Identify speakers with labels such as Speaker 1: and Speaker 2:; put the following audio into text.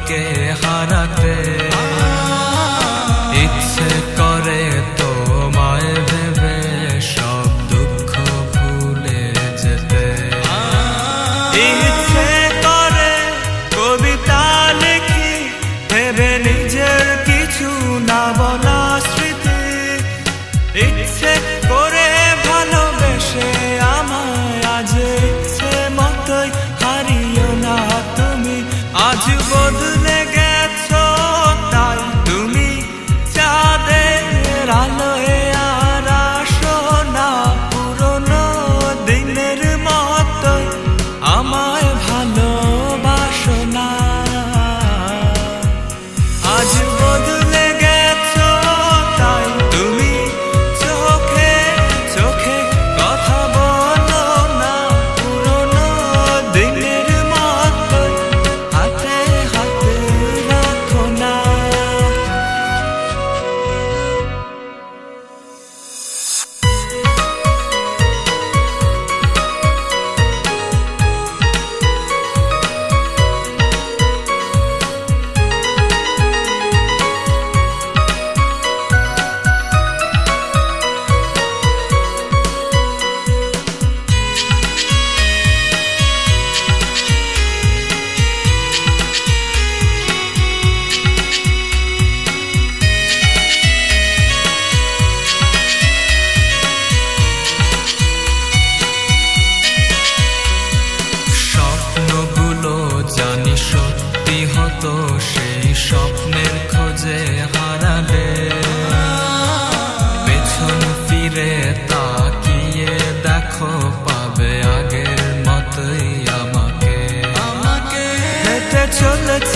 Speaker 1: তোমাকে হারাতে ইচ্ছে করে তোমায় ভেবে সব দুঃখ ভুলে যেতে ইচ্ছে করে কবিতা লিখি ভেবে নিজের কিছু না বলা স্মৃতি ইচ্ছে করে ভালোবেসে আমায় আজ ইচ্ছে মতোই হারিও না তুমি আজ বদলে গেছো তাই তুমি চাঁদের আলোয় আর আসো না পুরনো দিনের মতোই আমায় ভালোবাসো না আজ বদলে গেছো তাই তুমি চোখে চোখে কথা বলো না পুরনো দিনের মতোই হাতে হাতে রাখো না জানি সত্যি হতো সেই স্বপ্নের খোঁজে হারালে পেছন ফিরে তাকিয়ে দেখো পাবে আগের মতোই আমাকে হেঁটে চলেছে